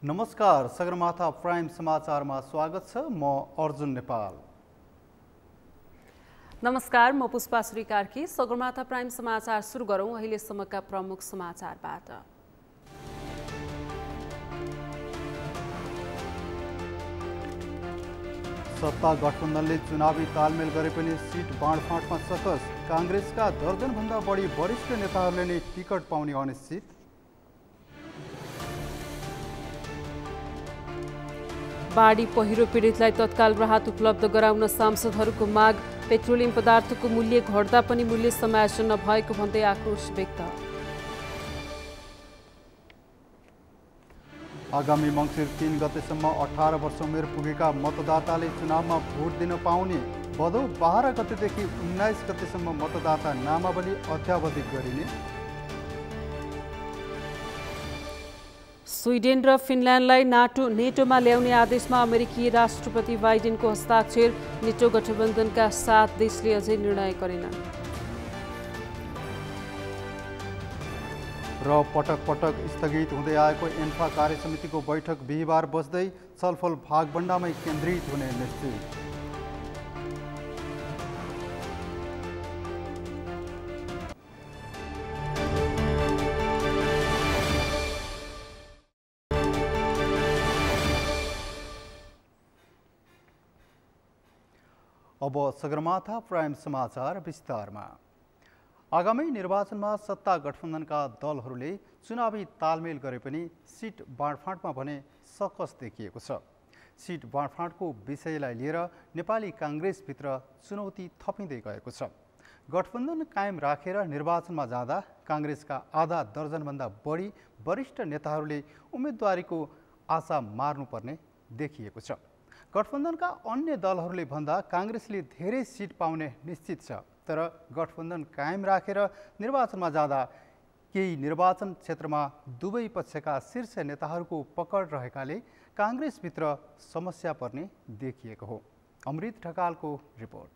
नमस्कार, सगरमाथा प्राइम समाचारमा स्वागत छ। म अर्जुन नेपाल। नमस्कार, म पुष्पा श्री कार्की। सगरमाथा प्राइम समाचार सुरु गरौँ अहिलेसम्मका प्रमुख समाचारबाट। सत्ता गठबन्धनले चुनावी तालमेल गरे पनि सिट बाँडफाँडमा सकस। काङ्ग्रेसका दर्जनभन्दा बढी वरिष्ठ नेताहरूले नै टिकट पाउने अनिश्चित। बाढी पहिरो पीडितलाई तत्काल राहत उपलब्ध गराउन सांसदहरूको माग। पेट्रोलियम पदार्थको मूल्य घट्दा पनि मूल्य समायोजन नभएको भन्दै आक्रोश व्यक्त। आगामी मङ्सिर 3 गतेसम्म 18 वर्ष उमेर पुगेका मतदाताले चुनावमा भोट दिन पाउने। भदौ 12 गतेदेखि 19 गतेसम्म मतदाता नामावली अद्यावधिक गरिने। स्विडेन र फिनल्यान्डलाई नेटोमा ल्याउने आदेशमा अमेरिकी राष्ट्रपति बाइडेनको हस्ताक्षर। नेटो गठबन्धनका 7 देशले अझै निर्णय गरेनन्। र पटक पटक स्थगित हुँदै आएको एन्फा कार्यसमितिको बैठक बिहिबार बस्दै छलफल भागबण्डामै केन्द्रित हुने निश्चित। अब सगरमाथा प्राइम समाचार विस्तारमा। आगामी निर्वाचनमा सत्ता गठबन्धनका दलहरूले चुनावी तालमेल गरे पनि सिट बाँडफाँडमा भने सकस देखिएको छ। सिट बाँडफाँडको विषयलाई लिएर नेपाली काङ्ग्रेसभित्र चुनौती थपिँदै गएको छ। गठबन्धन कायम राखेर निर्वाचनमा जाँदा काङ्ग्रेसका आधा दर्जनभन्दा बढी वरिष्ठ नेताहरूले उम्मेदवारीको आशा मार्नुपर्ने देखिएको छ। गठबन्धनका अन्य दलहरूले भन्दा काङ्ग्रेसले धेरै सिट पाउने निश्चित छ। तर गठबन्धन कायम राखेर निर्वाचनमा जाँदा केही निर्वाचन क्षेत्रमा दुवै पक्षका शीर्ष नेताहरूको पकड रहेकाले काङ्ग्रेसभित्र समस्या पर्ने देखिएको हो। अमृत ढकालको रिपोर्ट।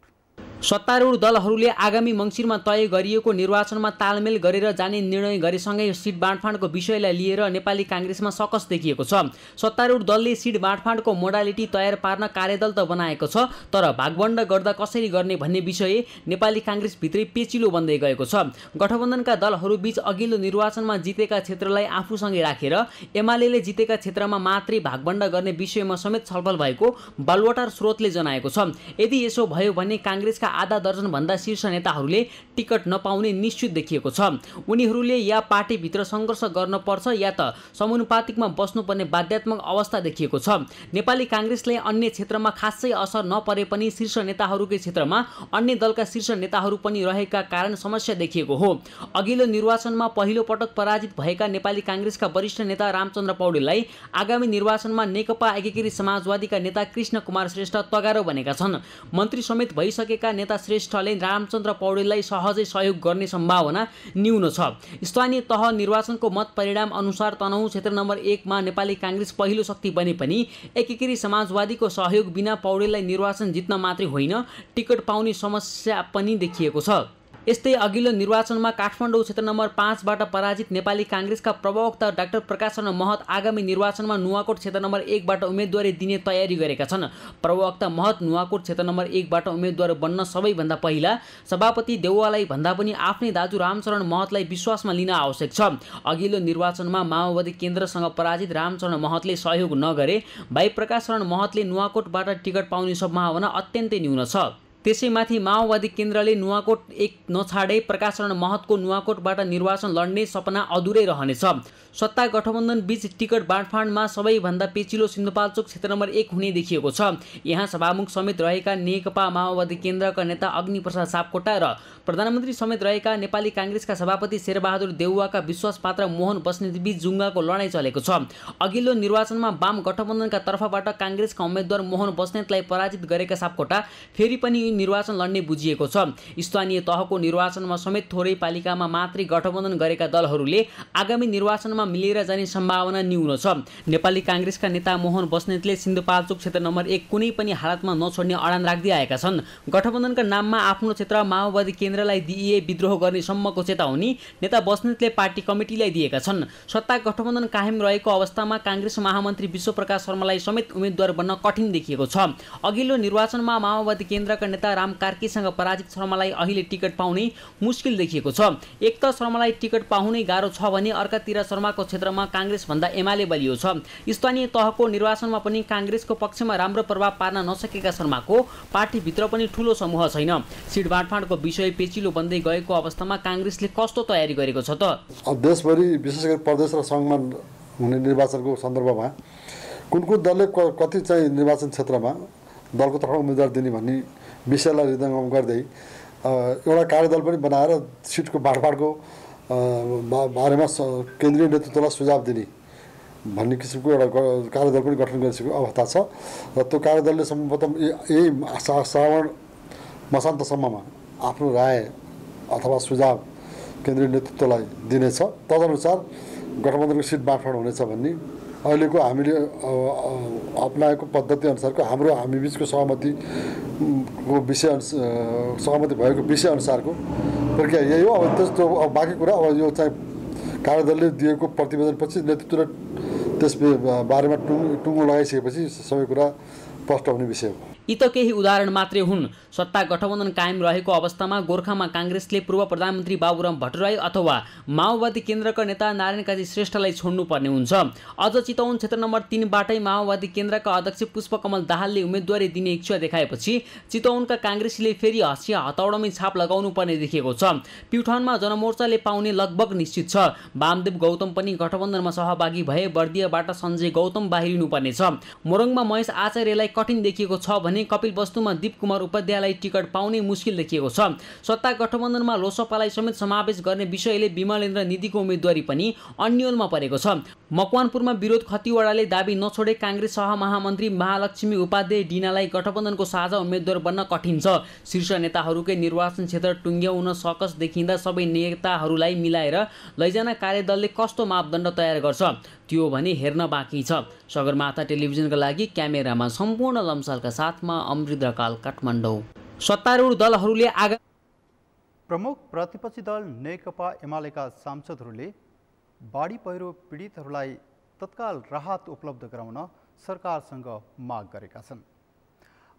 सत्तारूढ दलहरूले आगामी मङ्सिरमा तय गरिएको निर्वाचनमा तालमेल गरेर जाने निर्णय गरेसँगै सिट बाँडफाँडको विषयलाई लिएर नेपाली काङ्ग्रेसमा सकस देखिएको छ। सत्तारूढ दलले सिट बाँडफाँडको मोडालिटी तयार पार्न कार्यदल त बनाएको छ, तर भागवण्ड गर्दा कसरी गर्ने भन्ने विषय नेपाली काङ्ग्रेसभित्रै पेचिलो बन्दै गएको छ। गठबन्धनका दलहरूबीच अघिल्लो निर्वाचनमा जितेका क्षेत्रलाई आफूसँगै राखेर एमाले जितेका क्षेत्रमा मात्रै भागवण्ड गर्ने विषयमा समेत छलफल भएको बालुवाटार स्रोतले जनाएको छ। यदि यसो भयो भने काङ्ग्रेसका आधा दर्जनभन्दा शीर्ष नेताहरूले टिकट नपाउने निश्चित देखिएको छ। उनीहरूले या पार्टीभित्र सङ्घर्ष गर्न पर्छ या त समानुपातिकमा बस्नुपर्ने बाध्यात्मक अवस्था देखिएको छ। नेपाली काङ्ग्रेसले अन्य क्षेत्रमा खासै असर नपरे पनि शीर्ष नेताहरूकै क्षेत्रमा अन्य दलका शीर्ष नेताहरू पनि रहेका कारण समस्या देखिएको हो। अघिल्लो निर्वाचनमा पहिलो पटक पराजित भएका नेपाली काङ्ग्रेसका वरिष्ठ नेता रामचन्द्र पौडेललाई आगामी निर्वाचनमा नेकपा एकीकृत समाजवादीका नेता कृष्ण कुमार श्रेष्ठ तगारो बनेका छन्। मन्त्री समेत भइसकेका नेता श्रेष्ठले रामचन्द्र पौडेललाई सहजै सहयोग गर्ने सम्भावना न्यून छ। स्थानीय तह निर्वाचनको मत परिणाम अनुसार तनहुँ क्षेत्र नम्बर 1 मा नेपाली काङ्ग्रेस पहिलो शक्ति बने पनि एकीकृत समाजवादीको सहयोग बिना पौडेललाई निर्वाचन जित्न मात्रै होइन टिकट पाउने समस्या पनि देखिएको छ। यस्तै अघिल्लो निर्वाचनमा काठमाडौँ क्षेत्र नम्बर 5 बाट पराजित नेपाली काङ्ग्रेसका प्रवक्ता डाक्टर प्रकाश चन्द्र महत आगामी निर्वाचनमा नुवाकोट क्षेत्र नम्बर 1 बाट उम्मेदवारी दिने तयारी गरेका छन्। प्रवक्ता महत नुवाकोट क्षेत्र नम्बर 1 बाट उम्मेदवार बन्न सबैभन्दा पहिला सभापति देउवालाई भन्दा पनि आफ्नै दाजु रामचरण महतलाई विश्वासमा लिन आवश्यक छ। अघिल्लो निर्वाचनमा माओवादी केन्द्रसँग पराजित रामचरण महतले सहयोग नगरे भाइ प्रकाश चरण महतले नुवाकोटबाट टिकट पाउने सम्भावना अत्यन्तै न्यून छ। त्यसैमाथि माओवादी केन्द्रले नुवाकोट 1 नछाडे प्रकाश चरण महतको नुवाकोटबाट निर्वाचन लड्ने सपना अधुरै रहनेछ। सत्ता गठबन्धन बीच टिकट बाँडफाँडमा सबैभन्दा पेचिलो सिन्धुपाल्चोक क्षेत्र नम्बर 1 हुने देखिएको छ। यहाँ सभामुख समेत रहेका नेकपा माओवादी केन्द्रका नेता अग्निप्रसाद सापकोटा र प्रधानमन्त्री समेत रहेका नेपाली काङ्ग्रेसका सभापति शेरबहादुर देउवाका विश्वासपात्र मोहन बस्नेतबीच जुङ्गाको लडाईँ चलेको छ। अघिल्लो निर्वाचनमा वाम गठबन्धनका तर्फबाट काङ्ग्रेसका उम्मेद्वार मोहन बस्नेतलाई पराजित गरेका सापकोटा फेरि पनि निर्वाचन लड्ने बुझिएको छ। स्थानीय तहको निर्वाचनमा समेत थोरै पालिकामा मात्रै गठबन्धन गरेका दलहरूले आगामी निर्वाचनमा मिलेर जाने सम्भावना न्यून छ। नेपाली कांग्रेसका नेता मोहन बस्नेतले सिन्धुपाल्चोक क्षेत्र नम्बर 1 कुनै पनि हालतमा नछोड्ने अडान राख्दै आएका छन्। गठबन्धनका नाममा आफ्नो क्षेत्र माओवादी केन्द्रलाई दिइए विद्रोह गर्ने सम्मको चेतावनी नेता बस्नेतले पार्टी कमिटीलाई दिएका छन्। सत्ता गठबन्धन कायम रहेको अवस्थामा कांग्रेस महामन्त्री विश्वप्रकाश शर्मालाई समेत उम्मेद्वार बन्न कठिन देखिएको छ। अघिल्लो निर्वाचनमा माओवादी केन्द्रका नेता राम कार्कीसँग पराजित शर्मालाई अहिले टिकट पाउनै मुस्किल देखिएको छ। एक त शर्मालाई टिकट पाउनै गाह्रो छ भने अर्कातिर शर्माको क्षेत्रमा कांग्रेस भन्दा एमाले बलियो छ। स्थानीय तहको निर्वाचनमा पनि कांग्रेसको पक्षमा राम्रो प्रभाव पार्न नसकेका शर्माको पार्टीभित्र पनि ठूलो समूह छैन। सिट बाँडफाँडको विषय पेचिलो बन्दै गएको अवस्थामा कांग्रेसले कस्तो तयारी गरेको छ त? देशभरि विशेष गरी प्रदेश र संघमा हुने निर्वाचनको सन्दर्भमा कुन दलले कति चाहिँ निर्वाचन क्षेत्रमा दलको तर्फबाट उम्मेदवार दिने भन्ने विषयलाई हृदयङ्गम गर्दै एउटा कार्यदल पनि बनाएर सिटको बाँडफाँडको बारेमा केन्द्रीय नेतृत्वलाई सुझाव दिने भन्ने किसिमको एउटा कार्यदल पनि गठन गरिसकेको अवस्था छ र त्यो कार्यदलले सर्वप्रथम यही श्रावण मसान्तसम्ममा आफ्नो राय अथवा सुझाव केन्द्रीय नेतृत्वलाई दिनेछ। तदनुसार गठबन्धनको सिट बाँडफाँड हुनेछ भन्ने अहिलेको हामीले अपनाएको पद्धति अनुसारको हामी बिचको सहमतिको विषय सहमति भएको विषय अनुसारको प्रक्रिया यही हो। अब त्यस्तो अब बाँकी कुरा अब यो चाहिँ कार्यदलले दिएको प्रतिवेदनपछि नेतृत्वले त्यस बारेमा टुङ्गो लगाइसकेपछि सबै कुरा स्पष्ट हुने विषय हो। यी त केही उदाहरण मात्रै हुन्। सत्ता गठबन्धन कायम रहेको अवस्थामा गोर्खामा कांग्रेसले पूर्व प्रधानमन्त्री बाबुराम भट्टराई अथवा माओवादी केन्द्रका नेता नारायण काजी श्रेष्ठलाई छोड्नुपर्ने हुन्छ। अझ चितवन क्षेत्र नम्बर 3 बाटै माओवादी केन्द्रका अध्यक्ष पुष्पकमल दाहालले उम्मेदवारी दिने इच्छा देखाएपछि चितवनका कांग्रेसले फेरि हँसिया हतौडामै छाप लगाउनु पर्ने देखिएको छ। प्युठानमा जनमोर्चाले पाउने लगभग निश्चित छ। वामदेव गौतम पनि गठबन्धनमा सहभागी भए बर्दियाबाट सञ्जय गौतम बाहिरिनु पर्नेछ। मोरङमा महेश आचार्यलाई कठिन देखिएको छ भने कपिल वस्तुमा दीप कुमार उपाध्यायलाई टिकट पाउनै मुस्किल देखिएको छ। सत्ता गठबन्धनमा लोसपालाई समेत समावेश गर्ने विषयले विमलेन्द्र निधिको उम्मेदवारी पनि अन्यलमा परेको छ। मकवानपुरमा विरोध खतिवडाले दाबी नछोडे कांग्रेस सहमहामन्त्री महालक्ष्मी उपाध्याय डिनालाई गठबन्धनको साझा उम्मेद्वार बन्न कठिन छ। शीर्ष नेताहरूकै निर्वाचन क्षेत्र टुङ्ग्याउन सकस देखिँदा सबै नेताहरूलाई मिलाएर लैजान कार्यदलले कस्तो मापदण्ड तयार गर्छ त्यो भने हेर्न बाँकी छ। सगरमाथा टेलिभिजनका लागि क्यामेरामा सम्पूर्ण लम्सालका साथमा अमृत ढकाल, काठमाडौँ। सत्तारूढ दलहरूले प्रमुख प्रतिपक्षी दल नेकपा एमालेका सांसदहरूले बाढी पहिरो पीडितहरूलाई तत्काल राहत उपलब्ध गराउन सरकारसँग माग गरेका छन्।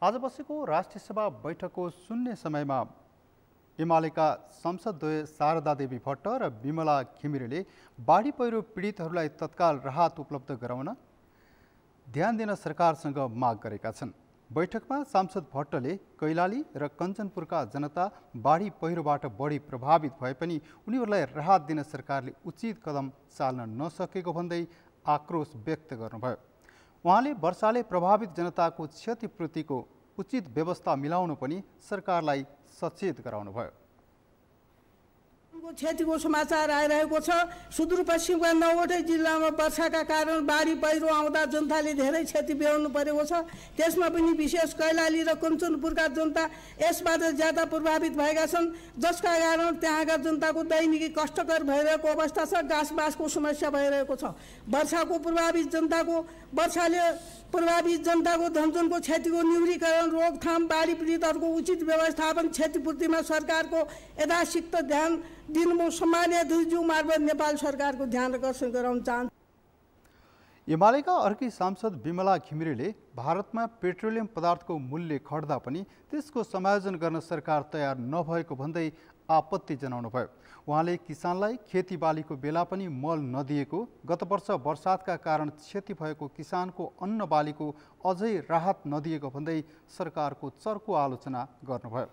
आज बसेको राष्ट्रिय सभा बैठकको शून्य समयमा एमालेका सांसदद्वय शारदा देवी भट्ट र विमला घिमिरेले बाढी पहिरो पीडितहरूलाई तत्काल राहत उपलब्ध गराउन ध्यान दिन सरकारसँग माग गरेका छन्। बैठकमा सांसद भट्टले कैलाली र कञ्चनपुरका जनता बाढी पहिरोबाट बढी प्रभावित भए पनि उनीहरूलाई राहत दिन सरकारले उचित कदम चाल्न नसकेको भन्दै आक्रोश व्यक्त गर्नुभयो। उहाँले वर्षाले प्रभावित जनताको क्षतिपूर्तिको उचित व्यवस्था मिलाउनु पनि सरकारलाई सचेत गराउनुभयो। क्षतिको समाचार आइरहेको छ। सुदूरपश्चिमका 9वटै जिल्लामा वर्षाका कारण बाढी पहिरो आउँदा जनताले धेरै क्षति बेहोर्नु परेको छ। त्यसमा पनि विशेष कैलाली र कञ्चनपुरका जनता यसबाट ज्यादा प्रभावित भएका छन्, जसका कारण त्यहाँका जनताको दैनिकी कष्टकर भइरहेको अवस्था छ। घाँसबासको समस्या भइरहेको छ। वर्षाले प्रभावित जनताको धनजनको क्षतिको न्यूनीकरण, रोकथाम, बाढी पीडितहरूको उचित व्यवस्थापन, क्षतिपूर्तिमा सरकारको यथाशीघ्र ध्यान दिनु म सम्माननीय अध्यक्षज्यू मार्फत नेपाल सरकारको ध्यान आकर्षण गराउन चाहन्छु। एमालेका अर्की सांसद विमला घिमिरेले भारतमा पेट्रोलियम पदार्थको मूल्य घट्दा पनि त्यसको समायोजन गर्न सरकार तयार नभएको भन्दै आपत्ति जनाउनुभयो। उहाँले किसानलाई खेतीबालीको बेला पनि मल नदिएको, गत वर्ष वर्षातका कारण क्षति भएको किसानको अन्न बालीको अझै राहत नदिएको भन्दै सरकारको चर्को आलोचना गर्नुभयो।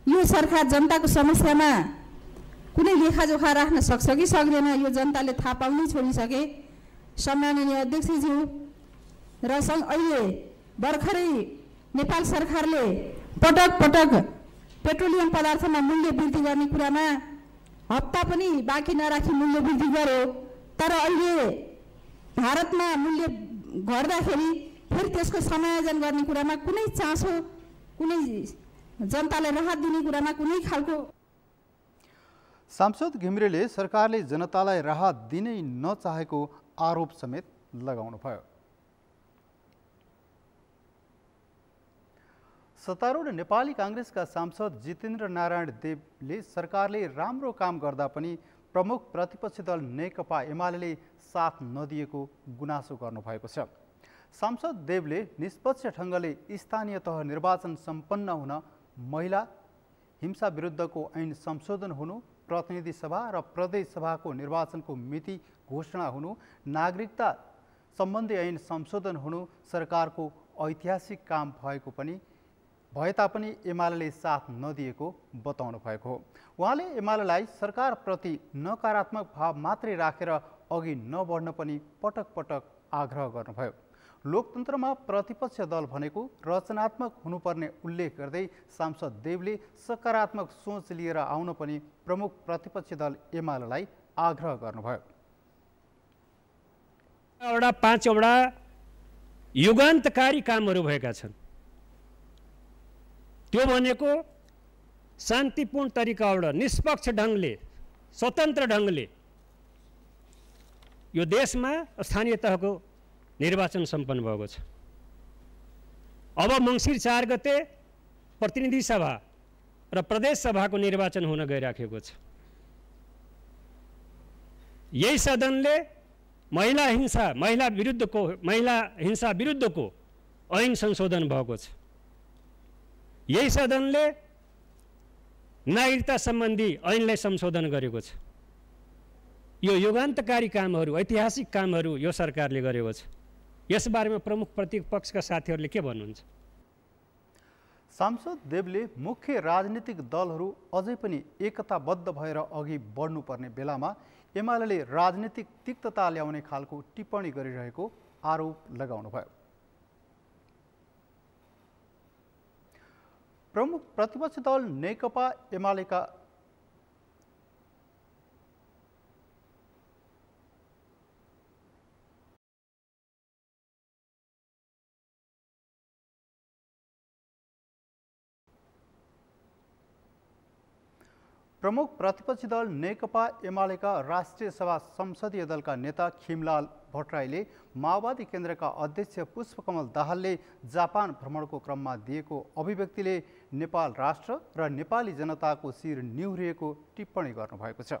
यो सरकार जनताको समस्यामा कुनै लेखाजोखा राख्न सक्छ कि सक्दैन यो जनताले थाहा पाउनै छोडिसके। सम्माननीय अध्यक्षज्यू र अहिले भर्खरै नेपाल सरकारले पटक पटक पेट्रोलियम पदार्थमा मूल्य वृद्धि गर्ने कुरामा हप्ता पनि बाँकी नराखी मूल्य वृद्धि गर्यो। तर अहिले भारतमा मूल्य गर्दाखेरि फेरि त्यसको समायोजन गर्ने कुरामा कुनै चासो, कुनै जनतालाई राहत दिने कुरामा कुनै खालको। सांसद घिमिरेले सरकारले जनतालाई राहत दिनै नचाहेको आरोप समेत लगाउनुभयो। सत्तारूढ नेपाली कांग्रेसका सांसद जितेन्द्र नारायण देवले सरकारले राम्रो काम गर्दा पनि प्रमुख प्रतिपक्षी दल नेकपा एमाले साथ नदिएको गुनासो गर्नुभएको छ। सांसद देवले निष्पक्ष ढङ्गले स्थानीय तह निर्वाचन सम्पन्न हुन, महिला हिंसा विरुद्धको ऐन संशोधन हुनु, प्रतिनिधि सभा र प्रदेश सभाको निर्वाचनको मिति घोषणा हुनु, नागरिकता सम्बन्धी ऐन संशोधन हुनु सरकारको ऐतिहासिक काम भए तापनि एमाले साथ नदिएको बताउनु भएको हो। उहाँले एमालेलाई सरकारप्रति नकारात्मक भाव मात्रै राखेर अघि नबढ्न पनि पटक पटक आग्रह गर्नुभयो। लोकतन्त्रमा प्रतिपक्ष दल भनेको रचनात्मक हुनुपर्ने उल्लेख गर्दै सांसद देवले सकारात्मक सोच लिएर आउन पनि प्रमुख प्रतिपक्षी दल एमालेलाई आग्रह गर्नुभयो। 5वटा युगान्तकारी कामहरू भएका छन्। त्यो भनेको शान्तिपूर्ण तरिकाबाट निष्पक्ष ढङ्गले, स्वतन्त्र ढङ्गले यो देशमा स्थानीय तहको निर्वाचन सम्पन्न भएको छ। अब मङ्सिर 4 गते प्रतिनिधि सभा र प्रदेश सभाको निर्वाचन हुन गइराखेको छ। यही सदनले महिला हिंसा विरुद्धको ऐन संशोधन भएको छ। यही सदनले नागरिकता सम्बन्धी ऐनलाई संशोधन गरेको छ। यो युगान्तकारी कामहरू, ऐतिहासिक कामहरू यो सरकारले गरेको छ। यसबारेमा प्रमुख प्रतिपक्षका साथीहरूले के भन्नुहुन्छ? सांसद देवले मुख्य राजनीतिक दलहरू अझै पनि एकताबद्ध भएर अघि बढ्नुपर्ने बेलामा एमाले राजनीतिक तिक्तता ल्याउने खालको टिप्पणी गरिरहेको आरोप लगाउनुभयो। प्रमुख प्रतिपक्षी दल नेकपा एमालेका राष्ट्रिय सभा संसदीय दलका नेता खिमलाल भट्टराईले माओवादी केन्द्रका अध्यक्ष पुष्पकमल दाहालले जापान भ्रमणको क्रममा दिएको अभिव्यक्तिले नेपाल राष्ट्र र नेपाली जनताको शिर निहुरिएको टिप्पणी गर्नुभएको छ।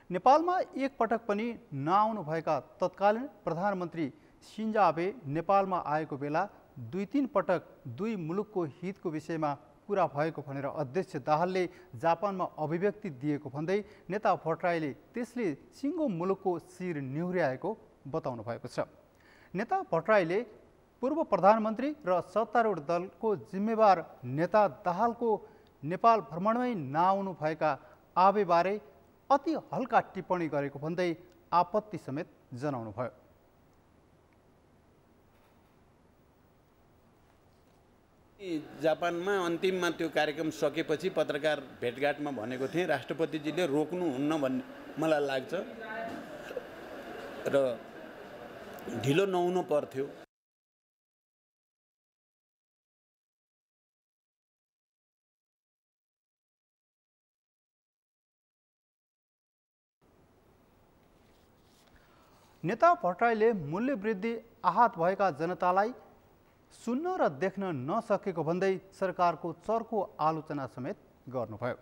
नेपालमा एकपटक पनि नआउनुभएका तत्कालीन प्रधानमन्त्री सिन्जो आबे नेपालमा आएको बेला 2-3 पटक दुई मुलुकको हितको विषयमा कुरा भएको भनेर अध्यक्ष दाहालले जापानमा अभिव्यक्ति दिएको भन्दै नेता भट्टराईले त्यसले सिङ्गो मुलुकको शिर निहुर्याएको बताउनु भएको छ। नेता भट्टराईले पूर्व प्रधानमन्त्री र सत्तारूढ दलको जिम्मेवार नेता दाहालको नेपाल भ्रमणमै नआउनु भएका आबेबारे अति हल्का टिप्पणी गरेको भन्दै आपत्ति समेत जनाउनुभयो। जापानमा अन्तिममा त्यो कार्यक्रम सकेपछि पत्रकार भेटघाटमा भनेको थिएँ राष्ट्रपतिजीले रोक्नुहुन्न भन्ने मलाई लाग्छ र ढिलो नहुनु पर्थ्यो। नेता भट्टराईले मूल्य वृद्धि आहत भएका जनतालाई सुन्न र देख्न नसकेको भन्दै सरकारको चर्को आलोचना समेत गर्नुभयो।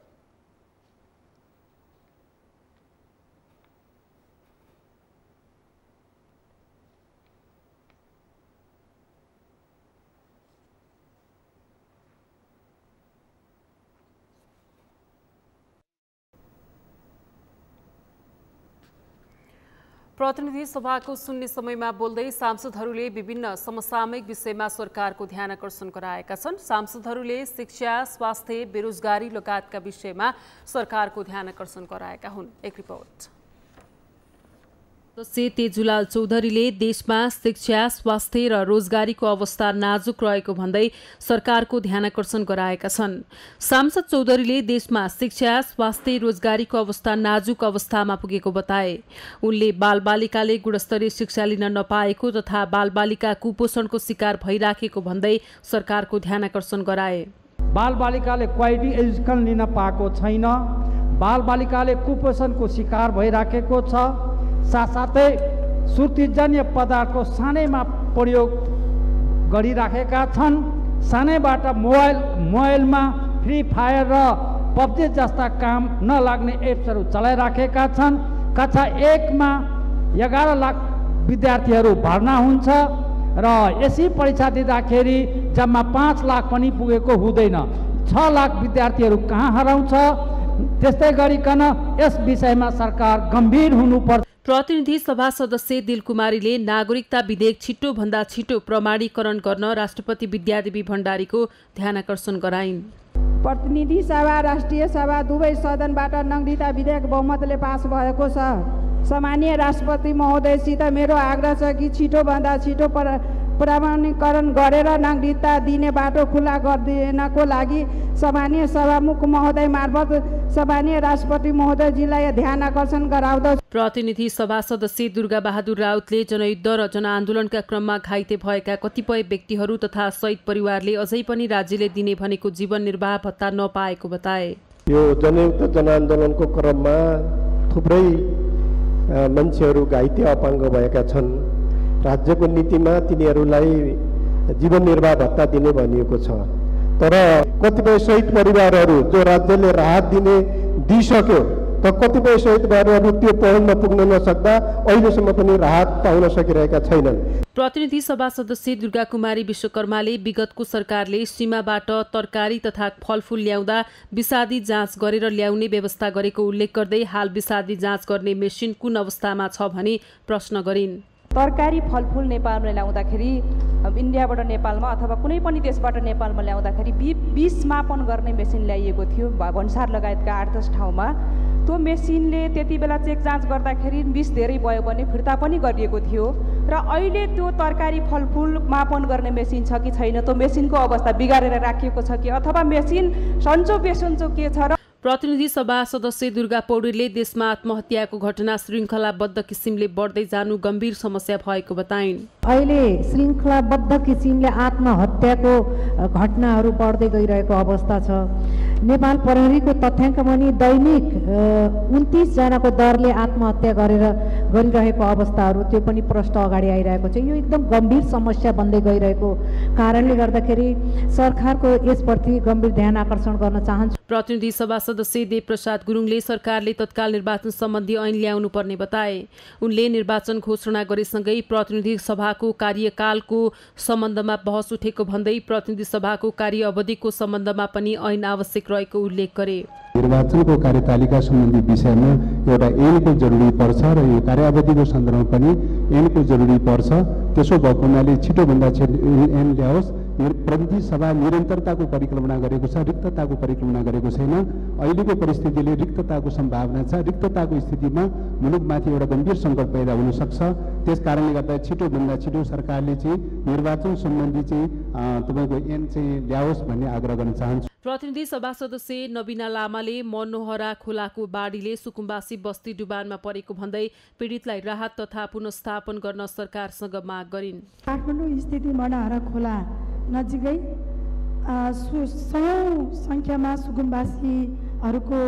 प्रतिनिधि सभाको शून्य समयमा बोल्दै सांसदहरूले विभिन्न समसामयिक विषयमा सरकारको ध्यान आकर्षण गराएका छन्। सांसदहरूले शिक्षा, स्वास्थ्य, बेरोजगारी लगायतका विषयमा सरकारको ध्यान आकर्षण गराएका हुन्। एक रिपोर्ट। सदस्य तेजुलाल चौधरीले देशमा शिक्षा, स्वास्थ्य र रोजगारीको अवस्था नाजुक रहेको भन्दै सरकारको ध्यानाकर्षण गराएका छन्। सांसद चौधरीले देशमा शिक्षा, स्वास्थ्य, रोजगारीको अवस्था नाजुक अवस्थामा पुगेको बताए। उनले बालबालिकाले गुणस्तरीय शिक्षा लिन नपाएको तथा बालबालिका कुपोषणको शिकार भइराखेको भन्दै सरकारको ध्यानाकर्षण गराए। बालबालिकाले क्वालिटी एजुकेसन लिन पाएको छैन, बालबालिकाले कुपोषणको शिकार भइराखेको छ, साथसाथै सुर्तीजन्य पदार्थको सानैमा प्रयोग गरिराखेका छन्, सानैबाट मोबाइलमा फ्री फायर र पब्जी जस्ता काम नलाग्ने एप्सहरू चलाइराखेका छन्। कक्षा 1मा 11 लाख विद्यार्थीहरू भर्ना हुन्छ र यसै परीक्षा दिँदाखेरि जम्मा 5 लाख पनि पुगेको हुँदैन। 6 लाख विद्यार्थीहरू कहाँ हराउँछ? त्यस्तै गरिकन यस विषयमा सरकार गम्भीर हुनुपर्छ। प्रतिनिधि सभा सदस्य दिलकुमारीले नागरिकता विधेयक छिटोभन्दा छिटो प्रमाणीकरण गर्न राष्ट्रपति विद्यादेवी भण्डारीको ध्यानाकर्षण गराइन्। प्रतिनिधि सभा, राष्ट्रिय सभा दुवै सदनबाट नागरिकता विधेयक बहुमतले पास भएको छ। सामान्य राष्ट्रपति महोदयसित मेरो आग्रह छ कि छिटोभन्दा छिटो प्रमाणीकरण गरेर नागरिकता दिने बाटो खुला गरिदिनको लागि सामान्य सभामुख महोदय मार्फत सामान्य राष्ट्रपति महोदयजीलाई ध्यान आकर्षण गराउँदछु। प्रतिनिधि सभा सदस्य दुर्गा बहादुर राउतले जनयुद्ध र जनआन्दोलनका क्रममा घाइते भएका कतिपय व्यक्तिहरू तथा शहीद परिवारले अझै पनि राज्यले दिने भनेको जीवन निर्वाह भत्ता नपाएको बताए। यो जनयुद्ध जनआन्दोलनको क्रममा थुप्रै मान्छेहरू घाइते अपाङ्ग भएका छन्। राज्यको नीतिमा तिनीहरूलाई जीवन निर्वाह भत्ता दिने भनिएको छ, तर कतिपय शहीद परिवारहरू जो राज्यले राहत दिइसक्यो त कतिपय शहीद परिवारहरू त्यो पहुँचमा पुग्न नसक्दा अहिलेसम्म पनि राहत पाउन सकिरहेका छैनन्। प्रतिनिधि सभा सदस्य दुर्गा कुमारी विश्वकर्माले विगतको सरकारले सीमाबाट तरकारी तथा फलफुल ल्याउँदा विषादी जाँच गरेर ल्याउने व्यवस्था गरेको उल्लेख गर्दै हाल विषादी जाँच गर्ने मेसिन कुन अवस्थामा छ भनी प्रश्न गरिन्। तरकारी फलफुल नेपालमा ल्याउँदाखेरि इन्डियाबाट नेपालमा अथवा कुनै पनि देशबाट नेपालमा ल्याउँदाखेरि विष मापन गर्ने मेसिन ल्याइएको थियो भन्सार लगायतका 8-10 ठाउँमा। त्यो मेसिनले त्यति बेला चेक जाँच गर्दाखेरि विष धेरै भयो भने फिर्ता पनि गरिएको थियो र अहिले त्यो तरकारी फलफुल मापन गर्ने मेसिन छ कि छैन, त्यो मेसिनको अवस्था बिगारेर राखिएको छ कि अथवा मेसिन सन्चो बेसन्चो के छ र। प्रतिनिधि सभा सदस्य दुर्गा पौडेलले देशमा आत्महत्याको घटना श्रृङ्खलाबद्ध किसिमले बढ्दै जानु गम्भीर समस्या भएको बताइन्। अहिले श्रृङ्खलाबद्ध किसिमले आत्महत्याको घटनाहरू बढ्दै गइरहेको अवस्था छ। नेपाल प्रहरीको तथ्याङ्क पनि दैनिक 29 जनाको दरले आत्महत्या गरिरहेको अवस्थाहरू त्यो पनि प्रष्ट अगाडि आइरहेको छ। यो एकदम गम्भीर समस्या बन्दै गइरहेको कारणले गर्दाखेरि सरकारको यसप्रति गम्भीर ध्यान आकर्षण गर्न चाहन्छु। प्रतिनिधि सभा सदस्य देवप्रसाद गुरुङले सरकारले तत्काल निर्वाचन सम्बन्धी ऐन ल्याउनु पर्ने बताए। उनले निर्वाचन घोषणा गरेसँगै प्रतिनिधि सभाको कार्यकालको सम्बन्धमा बहस उठेको भन्दै प्रतिनिधि सभाको कार्य अवधिको सम्बन्धमा पनि ऐन आवश्यक रहेको उल्लेख गरे। निर्वाचनको कार्यतालिका सम्बन्धी विषयमा एउटा ऐनको जरुरी पर्छ र यो कार्यावधिको सन्दर्भमा पनि ऐनको जरुरी पर्छ। त्यसो भएको हुनाले छिटोभन्दा छिटो ऐन ल्याओस्। प्रतिनिधि सभा निरन्तरताको परिकल्पना गरेको छ, रिक्तताको परिकल्पना गरेको छैन। अहिलेको परिस्थितिले रिक्तताको सम्भावना छ। रिक्तताको स्थितिमा मुलुकमाथि एउटा गम्भीर सङ्कट पैदा हुन सक्छ। त्यस कारणले गर्दा छिटोभन्दा छिटो सरकारले चाहिँ निर्वाचन सम्बन्धी चाहिँ तपाईँको ऐन चाहिँ ल्याओस् भन्ने आग्रह गर्न चाहन्छु। प्रतिनिधि सभा सदस्य नबिना लामाले मनोहरा खोलाको बाढीले सुकुम्बासी बस्ती डुबानमा परेको भन्दै पीडितलाई राहत तथा पुनर्स्थापन गर्न सरकारसँग माग गरिन्। काठमाडौँ स्थित मनोहरा खोला नजिकै सयौं सङ्ख्यामा सुकुम्बासीहरूको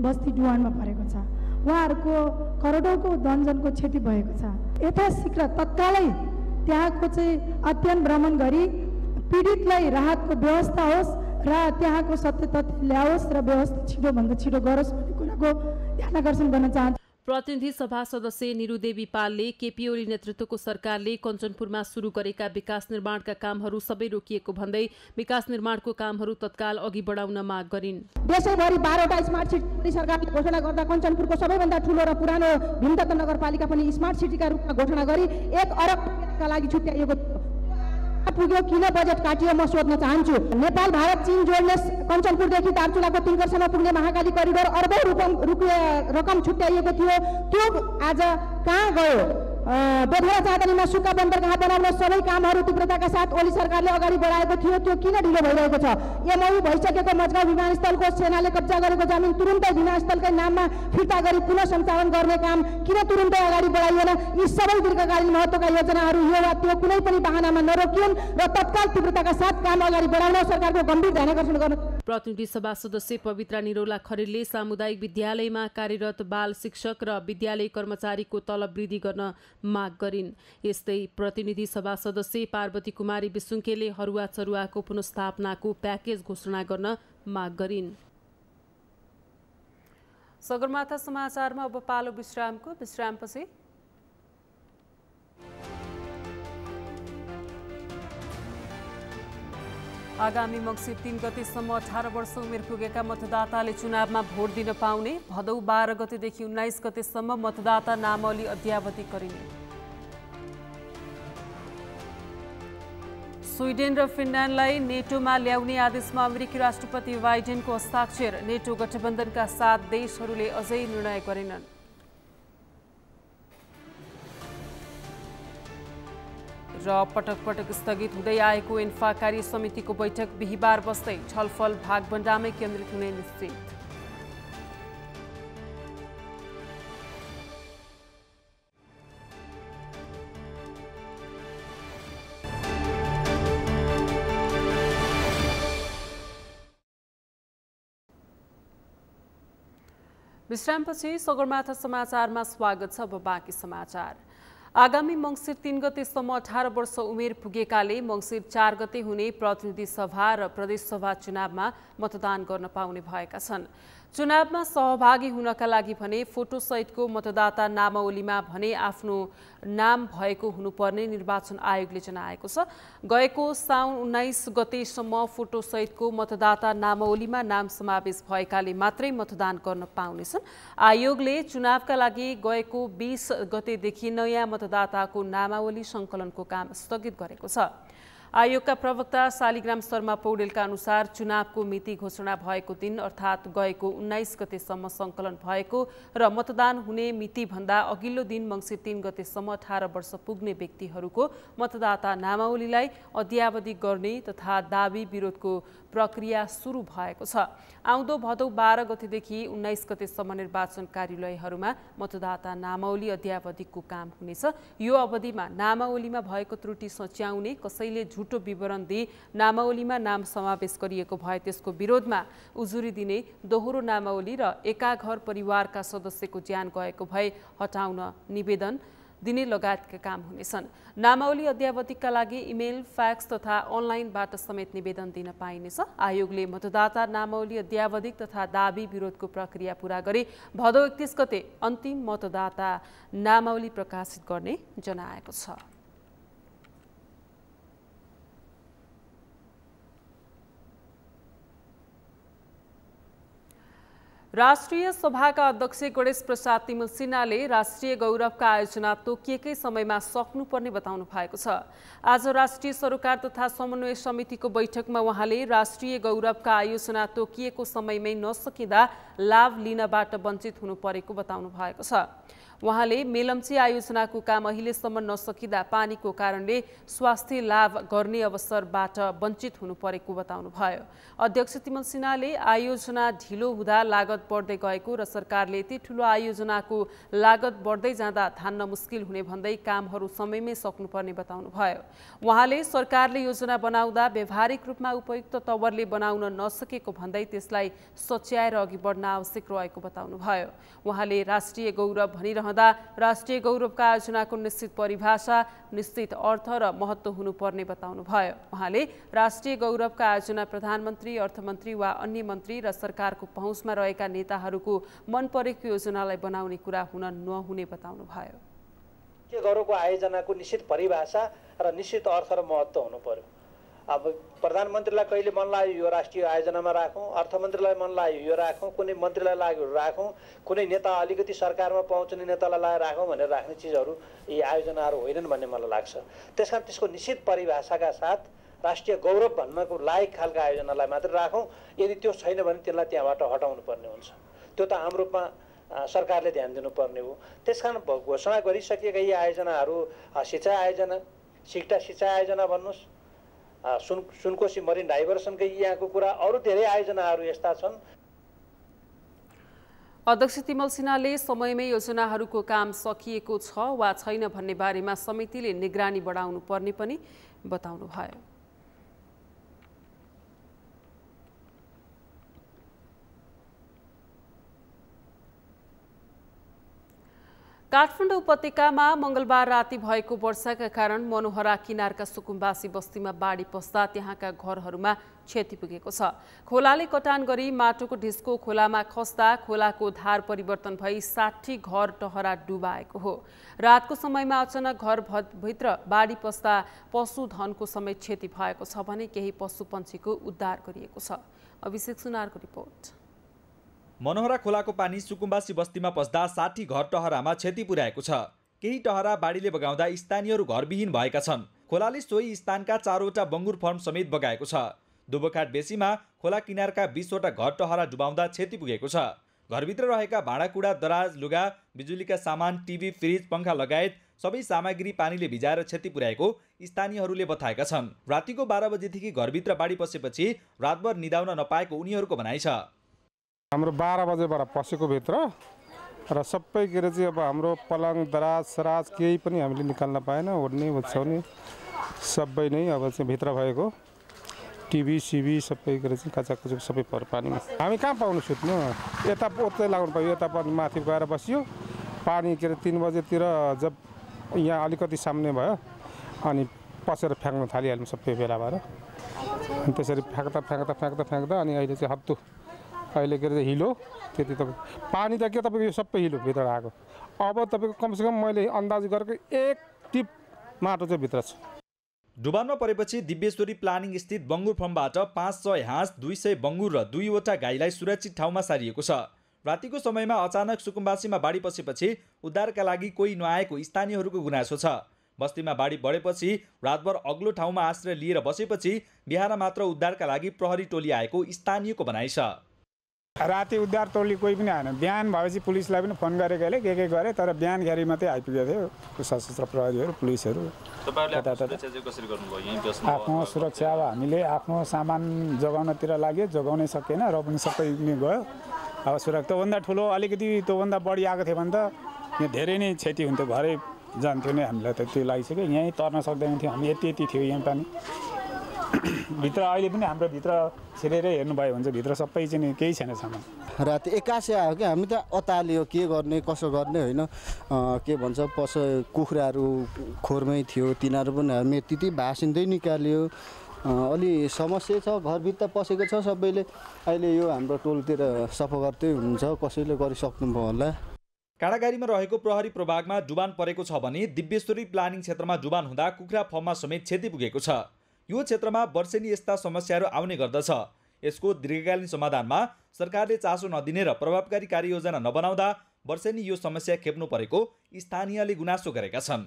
बस्ती डुबानमा परेको छ। उहाँहरूको करोडौँको धनजनको क्षति भएको छ। यथाशीघ्र तत्कालै त्यहाँको चाहिँ अध्ययन भ्रमण गरी पीडितलाई राहतको व्यवस्था होस् र त्यहाँको सत्य तथ्य ल्याओस् र व्यवस्था छिटोभन्दा छिटो गरोस् भन्ने कुराको ध्यान आकर्षण गर्न चाहन्छु। प्रतिनिधि सभा सदस्य निरुदेवी पालले केपी ओली नेतृत्वको सरकारले कञ्चनपुरमा सुरु गरेका विकास निर्माणका कामहरू सबै रोकिएको भन्दै विकास निर्माणको कामहरू तत्काल अघि बढाउन माग गरिन्। देशैभरि 12वटा स्मार्ट सिटी सरकारले घोषणा गर्दा कञ्चनपुरको सबैभन्दा ठुलो र पुरानो भीमतत्व नगरपालिका पनि स्मार्ट सिटीका रूपमा घोषणा गरी 1 अरबका लागि छुट्याइएको पुग्यो। किन बजेट काटियो म सोध्न चाहन्छु। नेपाल भारत चीन जोड्ने कञ्चनपुरदेखि दार्चुलाको तिङ्करसम्म पुग्ने महाकाली करिडोर अर्बौं रकम छुट्याइएको थियो। त्यो आज कहाँ गयो? बेथरा चाँदनीमा सुक्खा बन्दरगाह बनाउन सबै कामहरू तीव्रताका साथ ओली सरकारले अगाडि बढाएको थियो, त्यो किन ढिलो भइरहेको छ? एमओयू भइसकेको मजगाउँ विमानस्थलको सेनाले कब्जा गरेको जमिन तुरुन्तै विमानस्थलकै नाममा फिर्ता गरी पुनः सञ्चालन गर्ने काम किन तुरुन्तै अगाडि बढाइएन? यी सबै दीर्घकालीन महत्त्वका योजनाहरू यो वा त्यो कुनै पनि बहानामा नरोकिउन् र तत्काल तीव्रताका साथ काम अगाडि बढाउन सरकारको गम्भीर ध्यानाकर्षण गर्नु। प्रतिनिधि सभा सदस्य पवित्रा निरौला खरेलले सामुदायिक विद्यालयमा कार्यरत बाल शिक्षक र विद्यालय कर्मचारीको तलब वृद्धि गर्न माग गरिन्। यस्तै प्रतिनिधि सभा सदस्य पार्वती कुमारी विसुङ्केले हरुवा चरुवाको पुनर्स्थापनाको प्याकेज घोषणा गर्न माग गरिन्। सगरमाथा समाचारमा अब पालो विश्रामपछि आगामी मङ्सिर 3 गतेसम्म 18 वर्ष उमेर पुगेका मतदाताले चुनावमा भोट दिन पाउने। भदौ 12 गतेदेखि 19 गतेसम्म मतदाता नामावली अद्यावधि गरिने। स्विडेन र फिनल्यान्डलाई नेटोमा ल्याउने आदेशमा अमेरिकी राष्ट्रपति बाइडेनको हस्ताक्षर। नेटो गठबन्धनका 7 देशहरूले अझै निर्णय गरेनन्। र पटक पटक स्थगित हुँदै आएको इन्फा कार्य समितिको बैठक बिहिबार बस्दै छलफल भागभण्डामै केन्द्रित हुने निश्चित। विश्रामपछि सगरमाथा समाचारमा स्वागत छ। अब बाँकी समाचार। आगामी मङ्सिर 3 गतेसम्म 18 वर्ष उमेर पुगेकाले मङ्सिर 4 गते हुने प्रतिनिधि सभा र प्रदेश सभा चुनावमा मतदान गर्न पाउने भएका छन्। चुनावमा सहभागी हुनका लागि भने फोटोसहितको मतदाता नामावलीमा भने आफ्नो नाम भएको हुनुपर्ने निर्वाचन आयोगले जनाएको छ। गएको साउन 19 गतेसम्म फोटोसहितको मतदाता नामावलीमा नाम समावेश भएकाले मात्रै मतदान गर्न पाउनेछन्। आयोगले चुनावका लागि गएको 20 गतेदेखि नयाँ मतदाताको नामावली सङ्कलनको काम स्थगित गरेको छ। आयोगका प्रवक्ता शालिग्राम शर्मा पौडेलका अनुसार चुनावको मिति घोषणा भएको दिन अर्थात् गएको 19 गतेसम्म सङ्कलन भएको र मतदान हुने मितिभन्दा अघिल्लो दिन मङ्सिर 3 गतेसम्म 18 वर्ष पुग्ने व्यक्तिहरूको मतदाता नामावलीलाई अद्यावधि गर्ने तथा दाबी विरोधको प्रक्रिया सुरु भएको छ। आउँदो भदौ 12 गतेदेखि 19 गतेसम्म निर्वाचन कार्यालयहरूमा मतदाता नामावली अद्यावधिको काम हुनेछ। यो अवधिमा नामावलीमा भएको त्रुटि सच्याउने, कसैले झुटो विवरण दिई नामावलीमा नाम समावेश गरिएको भए त्यसको विरोधमा उजुरी दिने, दोहोरो नामावली र एका घर परिवारका सदस्यको ज्यान गएको भए हटाउन निवेदन दिने लगायतका काम हुनेछन्। नामावली अद्यावधिका लागि इमेल, फ्याक्स तथा अनलाइनबाट समेत निवेदन दिन पाइनेछ। आयोगले मतदाता नामावली अद्यावधिक तथा दाबी विरोधको प्रक्रिया पूरा गरी भदौ 31 गते अन्तिम मतदाता नामावली प्रकाशित गर्ने जनाएको छ। राष्ट्रिय सभाका अध्यक्ष गणेश प्रसाद तिमल सिन्हाले राष्ट्रिय गौरवका आयोजना तोकिएकै समयमा सक्नुपर्ने बताउनु भएको छ। आज राष्ट्रिय सरोकार तथा समन्वय समितिको बैठकमा उहाँले राष्ट्रिय गौरवका आयोजना तोकिएको समयमै नसकिँदा लाभ लिनबाट वञ्चित हुनु परेको बताउनु भएको छ। उहाँले मेलम्ची आयोजनाको काम अहिलेसम्म नसकिँदा पानीको कारणले स्वास्थ्य लाभ गर्ने अवसरबाट वञ्चित हुनु परेको बताउनुभयो। अध्यक्ष तिमल सिन्हाले आयोजना ढिलो हुँदा लागत बढ्दै गएको र सरकारले यति ठुलो आयोजनाको लागत बढ्दै जाँदा धान्न मुस्किल हुने भन्दै कामहरू समयमै सक्नुपर्ने बताउनुभयो। उहाँले सरकारले योजना बनाउँदा व्यावहारिक रूपमा उपयुक्त तवरले बनाउन नसकेको भन्दै त्यसलाई सच्याएर अघि बढ्न आवश्यक रहेको बताउनुभयो। उहाँले राष्ट्रिय गौरव भनिरहँदा राष्ट्रिय गौरवका आयोजनाको निश्चित परिभाषा, निश्चित अर्थ र महत्त्व हुनुपर्ने बताउनुभयो। उहाँले राष्ट्रिय गौरवका आयोजना प्रधानमन्त्री, अर्थमन्त्री वा अन्य मन्त्री र सरकारको पहुँचमा रहेका नेताहरूको मन परेको योजनालाई बनाउने कुरा हुन नहुने बताउनुभयो। गौरवको आयोजनाको निश्चित परिभाषा र निश्चित अर्थ र महत्त्व हुनु पर्यो। अब प्रधानमन्त्रीलाई कहिले मन लाग्यो यो राष्ट्रिय आयोजनामा राखौँ, अर्थमन्त्रीलाई मन लाग्यो यो राखौँ, कुनै मन्त्रीलाई लाग्यो राखौँ, कुनै नेता अलिकति सरकारमा पहुँच्ने नेतालाई लगाएर राखौँ भनेर राख्ने चिजहरू यी आयोजनाहरू होइनन् भन्ने मलाई लाग्छ। त्यसकारण त्यसको निश्चित परिभाषाका साथ राष्ट्रिय गौरव भन्नको लायक खालका आयोजनालाई मात्र राखौँ। यदि त्यो छैन भने त्यसलाई त्यहाँबाट हटाउनु पर्ने हुन्छ। त्यो त हाम्रो रूपमा सरकारले ध्यान दिनुपर्ने हो। त्यसकारण घोषणा गरिसकेका यी आयोजनाहरू सिँचाइ आयोजना, सिक्टा सिँचाइ आयोजना भन्नुहोस्, सुनकोशी मरिन डाइभर्सनकै यहाँको कुरा, अरू धेरै आयोजनाहरू यस्ता छन्। अध्यक्ष तिमल सिन्हाले समयमै योजनाहरूको काम सकिएको छ वा छैन भन्ने बारेमा समितिले निगरानी बढाउनु पर्ने पनि बताउनुभयो। काठमाडौँ उपत्यकामा मंगलबार राति भएको वर्षाका कारण मनोहरा किनारका सुकुम्बासी बस्तीमा बाढी पस्दा त्यहाँका घरहरूमा क्षति पुगेको छ। खोलाले कटान गरी माटोको ढिस्को खोलामा खस्दा खोलाको धार परिवर्तन भई 60 घर टहरा डुबाएको हो। रातको समयमा अचानक घरभित्र बाढी पस्दा पशुधनको समेत क्षति भएको छ भने केही पशुपन्छीको उद्धार गरिएको छ। अभिषेक सुनारको रिपोर्ट। मनोहरा खोलाको पानी सुकुम्बासी बस्तीमा पस्दा 60 घर टहरामा क्षति पुर्याएको छ। केही टहरा बाढीले बगाउँदा स्थानीयहरू घरविहीन भएका छन्। खोलाले सोही स्थानका 4वटा बङ्गुर फर्म समेत बगाएको छ। दुबोखाट बेसीमा खोला किनारका 20वटा घर टहरा डुबाउँदा क्षति पुगेको छ। घरभित्र रहेका भाँडाकुँडा, दराज, लुगा, बिजुलीका सामान, टिभी, फ्रिज, पङ्खा लगायत सबै सामग्री पानीले भिजाएर क्षति पुर्याएको स्थानीयहरूले बताएका छन्। रातिको 12 बजेदेखि घरभित्र बाढी पसेपछि रातभर निदाउन नपाएको उनीहरूको भनाइ छ। हाम्रो 12 बजेबाट पसेको भित्र र सबै के चाहिँ अब हाम्रो पलङ, दराज, सराज केही पनि हामीले निकाल्न पाएन। ओड्ने ओछ्याउने सबै नै अब चाहिँ भित्र भएको टिभी सिभी सबै के चाहिँ काचाकुचुक सबै पर पानीमा। हामी कहाँ पाउनु सुत्नु, यता उतै लाग्नु पर्यो। यता पनि माथि गएर बसियो। पानी के 3 बजेतिर जब यहाँ अलिकति सामने भयो अनि पसेर फ्याँक्न थालिहाल्नु सबै बेला भएर। अनि त्यसरी फ्याँक्दा अनि अहिले चाहिँ हत्तु अहिले के अरे हिलो त्यति तपाईँ पानी त के तपाईँको यो सबै हिलो भित्र आएको। अब तपाईँको कमसेकम मैले अन्दाज गरेको 1 टिप माटो चाहिँ भित्र छ। डुबानमा परेपछि दिव्येश्वरी प्लानिङ स्थित बङ्गुर फर्मबाट 500 हाँस, 200 बङ्गुर र 2वटा गाईलाई सुरक्षित ठाउँमा सारिएको छ। रातिको समयमा अचानक सुकुम्बासीमा बाढी पसेपछि उद्धारका लागि कोही नआएको स्थानीयहरूको गुनासो छ। बस्तीमा बाढी बढेपछि रातभर अग्लो ठाउँमा आश्रय लिएर बसेपछि बिहान मात्र उद्धारका लागि प्रहरी टोली आएको स्थानीयको भनाइ छ। राति उद्धार टोली कोही पनि आएन। बिहान भएपछि पुलिसलाई पनि फोन गरेकोले के गरे, तर बिहानखेरि मात्रै आइपुगेको थियो सशस्त्र प्रहरीहरू, पुलिसहरू। आफ्नो सुरक्षा अब हामीले आफ्नो सामान जोगाउनतिर लाग्यो, जोगाउनै सकेन र पनि सबै गयो। अब सुरक्षा त्योभन्दा ठुलो अलिकति त्योभन्दा बढी आएको थियो भने त यहाँ धेरै नै क्षति हुन्थ्यो, घरै जान्थ्यो नै। हामीलाई त त्यो लागिसक्यो, यहीँ तर्न सक्दैन थियो हामी, यति थियो यहाँ पानी भित्र। अहिले पनि हाम्रो भित्र छिरेर हेर्नुभयो भने चाहिँ भित्र सबै चाहिँ केही छैन सामान। राति 81 आयो कि हामी त अतालियो, के गर्ने कसो गर्ने होइन। के भन्छ कुखुराहरू खोरमै थियो, तिनीहरू पनि हामी त्यति भाँसिँदै निकाल्यो। अलि समस्या छ, घरभित्र पसेको छ सबैले। अहिले यो हाम्रो टोलतिर सफा गर्दै हुनुहुन्छ, कसैले गरिसक्नुभयो होला। काँडागारीमा रहेको प्रहरी प्रभागमा डुबान परेको छ भने दिव्येश्वरी प्लानिङ क्षेत्रमा डुबान हुँदा कुखुरा फर्ममा समेत क्षति पुगेको छ। यो क्षेत्रमा वर्षेनी यस्ता समस्याहरू आउने गर्दछ। यसको दीर्घकालीन समाधानमा सरकारले चासो नदिने र प्रभावकारी कार्ययोजना नबनाउँदा वर्षेनी यो समस्या खेप्नु परेको स्थानीयले गुनासो गरेका छन्।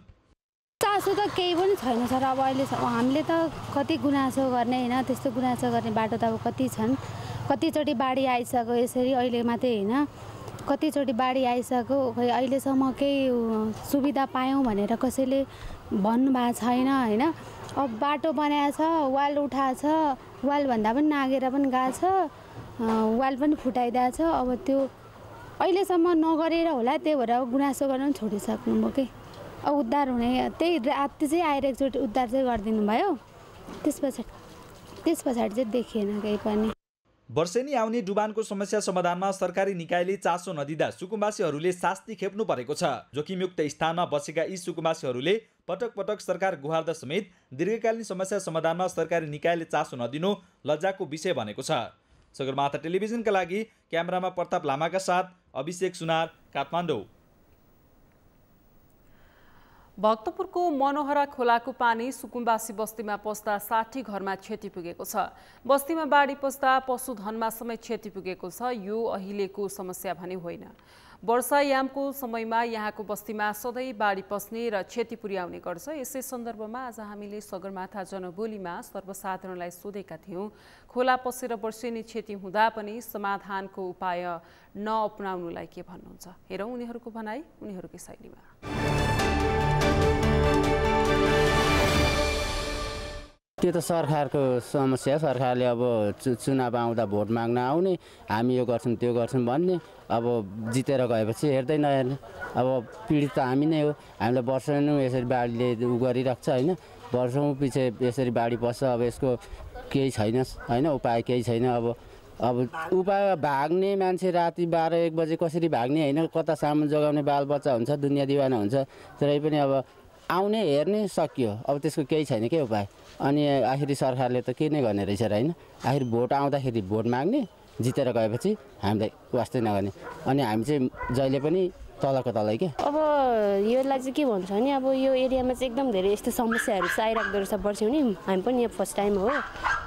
चासो त केही पनि छैन सर। अब अहिले हामीले त कति गुनासो गर्ने होइन, त्यस्तो गुनासो गर्ने बाटो त अब कति छन्। कतिचोटि बाढी आइसक्यो यसरी, अहिले मात्रै होइन कतिचोटि बाढी आइसक्यो, खै अहिलेसम्म केही सुविधा पायौँ भनेर कसैले भन्नुभएको छैन होइन। अब बाटो बनाएको छ, वाल उठाएको छ, वालभन्दा पनि नागेर पनि गएको छ, वाल पनि फुटाइदिएको छ। अब त्यो अहिलेसम्म नगरेर होला, त्यही भएर गुनासो गर्न पनि छोडिसक्नुभयो कि। अब उद्धार हुने त्यही राति चाहिँ आएर एकचोटि उद्धार चाहिँ गरिदिनु भयो। त्यस पछाडि चाहिँ देखिएन केही पनि। वर्षेनी आउने डुबानको समस्या समाधानमा सरकारी निकायले चासो नदिँदा सुकुम्बासीहरूले शास्ति खेप्नु परेको छ। जोखिमयुक्त स्थानमा बसेका यी सुकुम्बासीहरूले पटक पटक सरकार गुहार्दा समेत दीर्घकालीन समस्या समाधानमा सरकारी निकायले चासो नदिनु लज्जाको विषय भनेको छ। सगरमाथा टेलिभिजनका लागि क्यामेरामा प्रताप लामाका साथ अभिषेक सुनार, काठमाडौँ। भक्तपुरको मनोहरा खोलाको पानी सुकुम्बासी बस्तीमा पस्दा 60 घरमा क्षति पुगेको छ। बस्तीमा बाढी पस्दा पशुधनमा समेत क्षति पुगेको छ। यो अहिलेको समस्या भने होइन। वर्षायामको समयमा यहाँको बस्तीमा सधैँ बाढी पस्ने र क्षति पुर्याउने गर्छ। यसै सन्दर्भमा आज हामीले सगरमाथा जनबोलीमा सर्वसाधारणलाई सोधेका थियौँ। खोला पसेर वर्षेनी क्षति हुँदा पनि समाधानको उपाय नअपनाउनुलाई के भन्नुहुन्छ? हेरौँ उनीहरूको भनाइ उनीहरूकै शैलीमा। त्यो त सरकारको समस्या। सरकारले अब चुनाव आउँदा भोट माग्न आउने, हामी यो गर्छौँ त्यो गर्छौँ भन्ने, अब जितेर गएपछि हेर्दै नहेर्ने। अब पीडित त हामी नै हो। हामीलाई वर्षौँ यसरी बाढीले उ गरिरहेको छ होइन। वर्षौँ पछि यसरी बाढी पस्छ। अब यसको केही छैन होइन, उपाय केही छैन। अब उपाय भाग्ने मान्छे राति 12-1 बजे कसरी भाग्ने होइन, कता सामान जोगाउने बालबच्चा हुन्छ, दुनियाँ दिवाना हुन्छ। तरै पनि अब आउने हेर्ने सकियो। अब त्यसको केही छैन के उपाय। अनि आखिरी सरकारले त के नै गर्ने रहेछ र होइन। आखिर भोट आउँदाखेरि भोट माग्ने, जितेर गएपछि हामीलाई वास्तै नगर्ने। अनि हामी चाहिँ जहिले पनि तलको तलै के। अब योलाई चाहिँ के भन्छ भने अब यो एरियामा चाहिँ एकदम धेरै यस्तो समस्याहरू चाहिँ आइराख्दो रहेछ वर्षौनी। हामी पनि यहाँ फर्स्ट टाइम हो।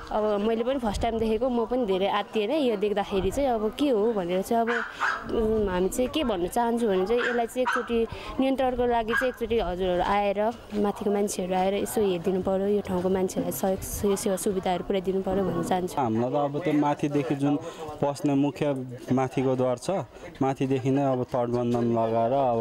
अब मैले पनि फर्स्ट टाइम देखेको, म पनि धेरै आत्तिएँ नै। यो देख्दाखेरि चाहिँ अब के हो भनेर चाहिँ अब हामी चाहिँ के भन्न चाहन्छु भने चाहिँ यसलाई चाहिँ एकचोटि नियन्त्रणको लागि चाहिँ एकचोटि हजुरहरू आएर, माथिको मान्छेहरू आएर यसो हेरिदिनु पऱ्यो। यो ठाउँको मान्छेलाई सहयोग सेवा सुविधाहरू पुऱ्याइदिनु पऱ्यो भन्न चाहन्छु। हामीलाई त अब त्यो माथिदेखि जुन पस्ने मुख्य माथिको द्वार छ, माथिदेखि नै अब तटबन्धन लगाएर अब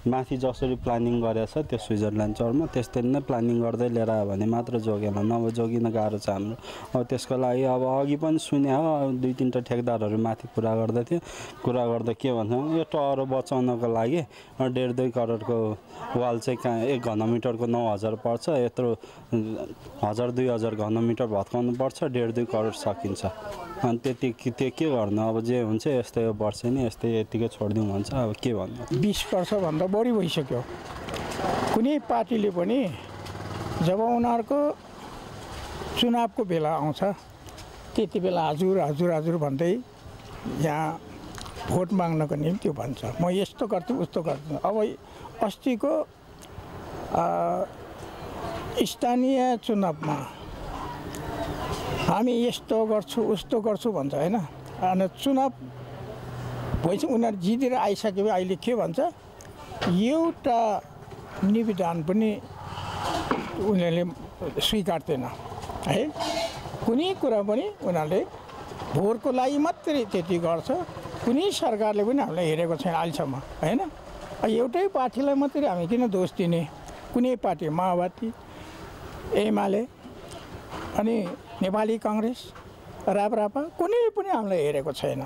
माथि जसरी प्लानिङ गरेछ त्यो स्विजरल्यान्ड चौरमा त्यस्तै नै प्लानिङ गर्दै लिएर आयो भने मात्र जोगेन, नभए जोगिन गाह्रो छ हाम्रो। अब त्यसको लागि अब अघि पनि सुने हो, 2-3 ठेकदारहरू माथि कुरा गर्दै थियो। कुरा गर्दा के भन्छ यो टहरो बचाउनको लागि 1.5-2 करोडको वाल चाहिँ कहाँ 1 घनमिटरको 9,000 पर्छ। यत्रो 1,000-2,000 घनमिटर भत्काउनु पर्छ, 1.5-2 करोड सकिन्छ। अनि त्यो के गर्नु? अब जे हुन्छ यस्तै हो, वर्ष नि यस्तै यतिकै छोडिदिउँ भन्छ। अब के भन्नु? 20 वर्षभन्दा बढी भइसक्यो। कुनै पार्टीले पनि जब उनीहरूको चुनावको बेला आउँछ त्यति बेला हजुर हजुर हजुर भन्दै यहाँ भोट माग्नको निम्ति भन्छ म यस्तो गर्छु उस्तो गर्छु। अब अस्तिको स्थानीय चुनावमा हामी यस्तो गर्छु उस्तो गर्छु भन्छ होइन। अनि चुनाव भएपछि उनीहरू जितेर आइसकेपछि अहिले के भन्छ, एउटा निवेदन पनि उनीहरूले स्वीकार्दैन है। कुनै कुरा पनि उनीहरूले भोटको लागि मात्रै त्यति गर्छ। कुनै सरकारले पनि हामीलाई हेरेको छैन अहिलेसम्म होइन। एउटै पार्टीलाई मात्रै हामी किन दोष दिने? कुनै पार्टी, माओवादी, एमाले अनि नेपाली काङ्ग्रेस, राप्रपा, कुनै पनि हामीलाई हेरेको छैन।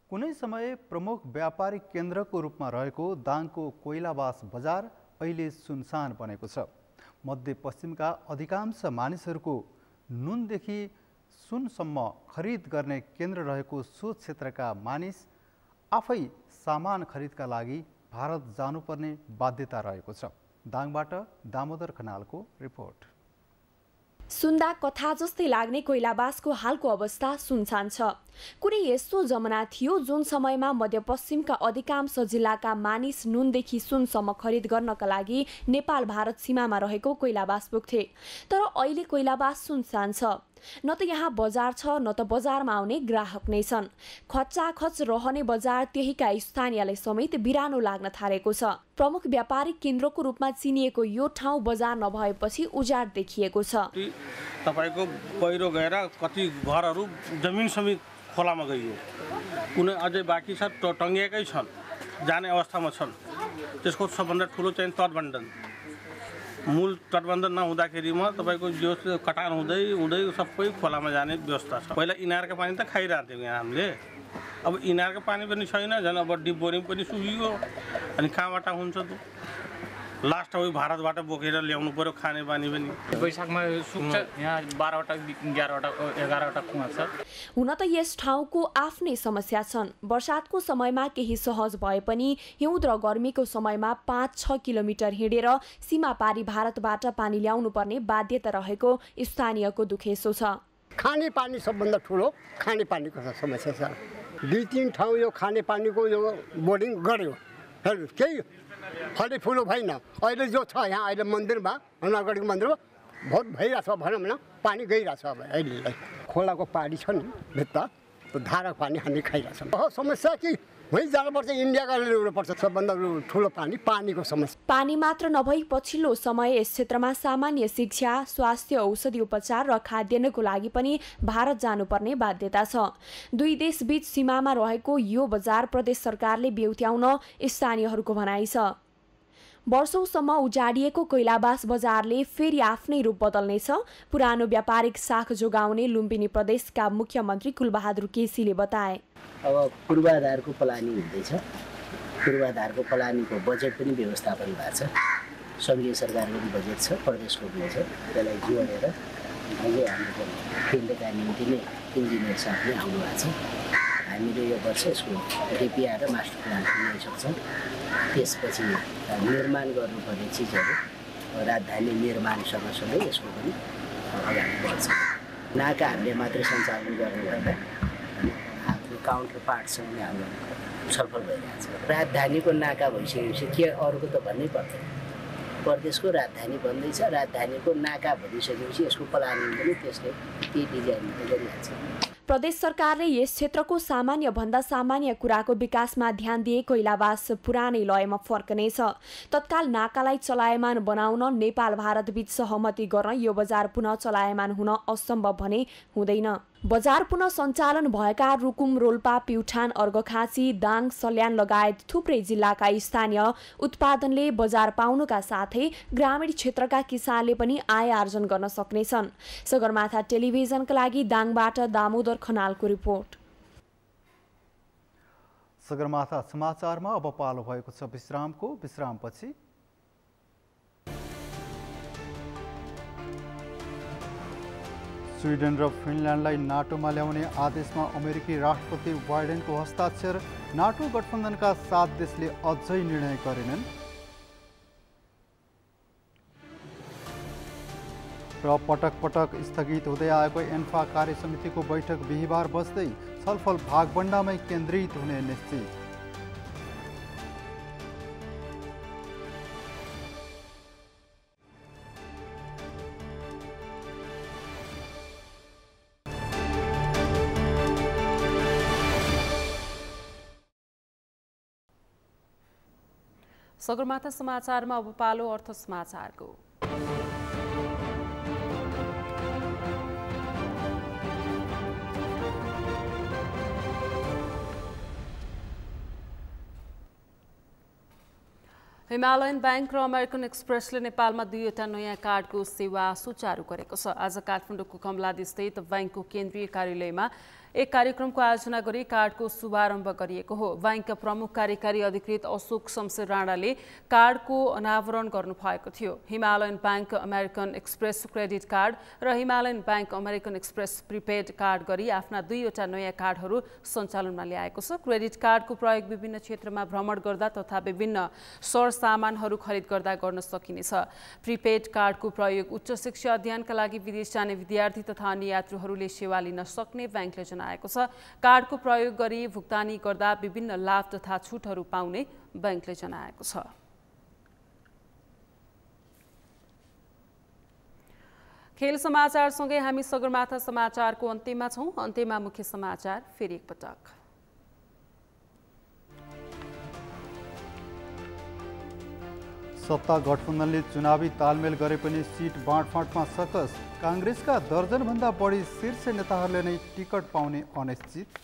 कुनै समय प्रमुख व्यापारिक केन्द्रको रूपमा रहेको दाङको कोइलावास बजार अहिले सुनसान बनेको छ। मध्यपश्चिमका अधिकांश मानिसहरूको नुनदेखि सुनसम्म खरिद गर्ने केन्द्र रहेको सो क्षेत्रका मानिस आफै सामान खरिदका लागि भारत जानुपर्ने बाध्यता रहेको छ। दाङबाट दामोदर खनालको रिपोर्ट। सुन्दा कथा जस्तै लाग्ने कोइलावासको हालको अवस्था सुनसान छ। कुनै यस्तो जमाना थियो जुन समयमा मध्यपश्चिमका अधिकांश जिल्लाका मानिस नुनदेखि सुनसम्म खरिद गर्नका लागि नेपाल भारत सीमामा रहेको कोइलावास पुग्थे। तर अहिले कोइलावास सुनसान छ। न त यहाँ बजार छ, न त बजारमा आउने ग्राहक नै छन्। खच्चाखच रहने बजार त्यहीका स्थानीयलाई समेत बिरानो लाग्न थालेको छ। प्रमुख व्यापारिक केन्द्रको रूपमा चिनिएको यो ठाउँ बजार नभएपछि उजाड देखिएको छ। तपाईको पहिरो गएर कति घरहरू जमिन समेत खोलामा गइयो। कुनै अझै बाँकी छ, टङ्गिएकै छन्, जाने अवस्थामा छन्। त्यसको सबभन्दा ठुलो चाहिँ तटबन्धन। मूल तटबन्धन नहुँदाखेरिमा तपाईँको जो कटान हुँदै हुँदै सबै खोलामा जाने व्यवस्था छ। पहिला इनारको पानी त खाइरहेको थियौँ यहाँ हामीले। अब इनारको पानी पनि छैन, झन् अब डिप बोरिङ पनि सुकियो। अनि कहाँबाट हुन्छ त? लास्ट अब भारतबाट बोकेर ल्याउनु पर्यो खाने पानी पनि। वैशाखमा सुक्छ। यहाँ 12वटा 11वटा कुवा छ। हुन त यस ठाउँको आफ्नै समस्या छन्। वर्षातको समयमा केही सहज भए पनि हिउँद र गर्मीको समयमा 5-6 किलोमिटर हिँडेर सीमा पारी भारतबाट पानी ल्याउनु पर्ने बाध्यता रहेको स्थानीयको दुखेसो छ। खाने पानी सबभन्दा ठुलो खाने पानीको समस्या छ। 2-3 ठाउँ यो खानेपानीको यो बोर्डिङ गर्यो हेर्नु केही फलफुलो भएन अहिले जो छ यहाँ अहिले मन्दिरमा नगरको मन्दिरमा बहुत भइरहेछ भनौँ न पानी गइरहेछ अब अहिले खोलाको पानी छ नि भित्र त्यो धाराको पानी हामी खाइरहेछौँ समस्या कि वहीँ जानुपर्छ इन्डियाका ल्याउनुपर्छ सबभन्दा ठुलो पानीको समस्या पानी मात्र नभई पछिल्लो समय यस क्षेत्रमा सामान्य शिक्षा स्वास्थ्य औषधि उपचार र खाद्यान्नको लागि पनि भारत जानुपर्ने बाध्यता छ दुई देशबीच सीमामा रहेको यो बजार प्रदेश सरकारले बेउत्याउन स्थानीयहरूको भनाइ छ वर्षौंसम्म उजाडिएको कोइलाबास बजारले फेरि आफ्नै रूप बदल्नेछ पुरानो व्यापारिक शाख जोगाउने लुम्बिनी प्रदेशका मुख्यमन्त्री कुलबहादुर केसीले बताए अब पूर्वाधारको प्लानिङ हुँदैछ पूर्वाधारको प्लानिङको बजेट पनि व्यवस्थापन भएको छ सङ्घीय सरकारको पनि बजेट छ प्रदेशको पनि छ त्यसलाई जोडेर अहिले हाम्रो केन्द्रका निम्ति नै इन्जिनियर साहबले आउनु भएको छ हामीले यो वर्ष यसको डिपिआर र मास्टर प्लान बनाइसक्छौँ त्यसपछि निर्माण गर्नुपर्ने चिजहरू राजधानी निर्माण सँगसँगै यसको पनि अगाडि बढ्छ नाकाहरूले मात्रै सञ्चालन गर्नुपर्दा आफ्नो काउन्टर पार्टसँग हाम्रो छलफल भइरहेको छ राजधानीको नाका भइसकेपछि के अरूको त भन्नै पर्दैन प्रदेशको राजधानी बन्दैछ राजधानीको नाका भनिसकेपछि यसको प्लानिङ पनि त्यसले त्यही डिजाइनमा गरिहाल्छ प्रदेश सरकारले यस क्षेत्रको सामान्य भन्दा सामान्य कुराको विकासमा ध्यान दिए कोइलाबास पुरानै लयमा फर्कनेछ तत्काल नाकालाई चलायमान बनाउन नेपाल भारत बीच सहमति गर्न यो बजार पुनः चलायमान हुन असम्भव भने हुँदैन बजार पुनः सञ्चालन भएका रुकुम रोल्पा प्युठान अर्घखाँची दाङ सल्यान लगायत थुप्रै जिल्लाका स्थानीय उत्पादनले बजार पाउनुका साथै ग्रामीण क्षेत्रका किसानले पनि आय आर्जन गर्न सक्नेछन् सगरमाथा टेलिभिजनका लागि दाङबाट दामोदर खनालको रिपोर्ट सगरमाथा समाचारमा अब पालो भएको छ विश्रामको विश्रामपछि स्विडेन र फिनल्यान्डलाई नाटोमा ल्याउने आदेशमा अमेरिकी राष्ट्रपति बाइडेनको हस्ताक्षर नाटो गठबन्धनका 7 देशले अझै निर्णय गरेनन् र पटक पटक स्थगित हुँदै आएको एन्फा कार्य समितिको बैठक बिहिबार बस्दै छलफल भागबण्डामै केन्द्रित हुने निश्चित सगरमाथा समाचारमा अब पालो अर्थ समाचारको हिमालयन बैंक र अमेरिकन एक्सप्रेसले नेपालमा 2वटा नयाँ कार्डको सेवा सुचारू गरेको छ आज काठमाडौँको कमलादी स्थित बैंकको केन्द्रीय कार्यालयमा एक कार्यक्रमको आयोजना गरी कार्डको शुभारम्भ गरिएको हो बैंकका प्रमुख कार्यकारी अधिकृत अशोक शमशेर राणाले कार्डको अनावरण गर्नुभएको थियो Himalayan Bank American Express credit card र Himalayan Bank American Express prepaid card गरी आफ्ना 2वटा नयाँ कार्डहरू सञ्चालनमा ल्याएको छ क्रेडिट कार्डको प्रयोग विभिन्न क्षेत्रमा भ्रमण गर्दा तथा विभिन्न सरसामानहरू खरिद गर्दा गर्न सकिनेछ प्रिपेड कार्डको प्रयोग उच्च शिक्षा अध्ययनका लागि विदेश जाने विद्यार्थी तथा अन्य यात्रुहरूले सेवा लिन सक्ने बैंकले जनाएको छ कार्डको प्रयोग गरी भुक्तानी गर्दा विभिन्न लाभ तथा छुटहरू पाउने बैंकले जनाएको छ खेल समाचारसँगै हामी सगरमाथा समाचारको अन्त्यमा छौं अन्त्यमा मुख्य समाचार फेरि एकपटक सत्ता गठबन्धनले चुनावी तालमेल गरे पनि सिट बाँडफाँडमा सकस कांग्रेसका दर्जनभन्दा बढी शीर्ष नेताहरूले नै टिकट पाउने अनिश्चित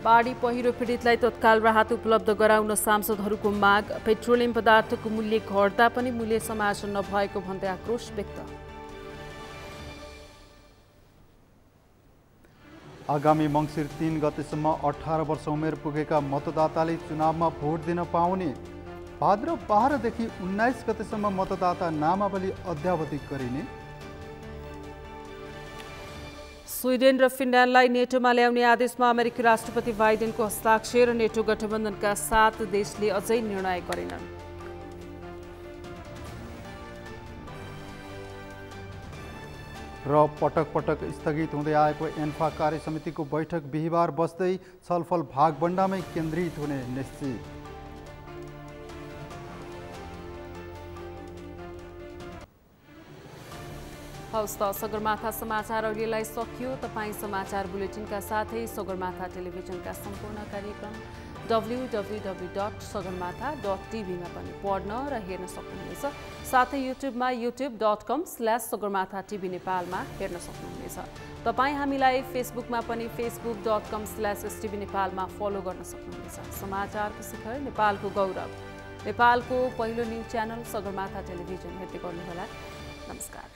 बाढी पहिरो पीडितलाई तत्काल राहत उपलब्ध गराउन सांसदहरूको माग पेट्रोलियम पदार्थको मूल्य घट्दा पनि मूल्य समायोजन नभएको भन्दै आक्रोश व्यक्त आगामी मङ्सिर 3 गतेसम्म 18 वर्ष उमेर पुगेका मतदाताले चुनावमा भोट दिन पाउने भाद्र 12 देखि 19 गतेसम्म मतदाता नामावली अद्यावधिक गरिने स्विडेन र फिनल्यान्डलाई नेटोमा ल्याउने आदेशमा अमेरिकी राष्ट्रपति बाइडेनको हस्ताक्षर नेटो गठबन्धनका 7 देशले अझै निर्णय गरेनन् र पटक पटक स्थगित हुँदै आएको एन्फा कार्य समितिको बैठक बिहिबार बस्दै छलफल भागबण्डामै केन्द्रित हुने निश्चित। हवस् त सगरमाथा समाचार अहिलेलाई सकियो। तपाईँ समाचार बुलेटिनका साथै सगरमाथा टेलिभिजनका सम्पूर्ण कार्यक्रम www.sagarmatha.tv मा पनि पढ्न र हेर्न सक्नुहुनेछ। साथै युट्युबमा youtube.com/sagarmatha TV नेपालमा हेर्न सक्नुहुनेछ। तपाईँ हामीलाई फेसबुकमा पनि facebook.com/stv नेपालमा फलो गर्न सक्नुहुनेछ। समाचारको शिखर नेपालको गौरव नेपालको पहिलो न्युज च्यानल सगरमाथा टेलिभिजन हेर्दै गर्नुहोला। नमस्कार।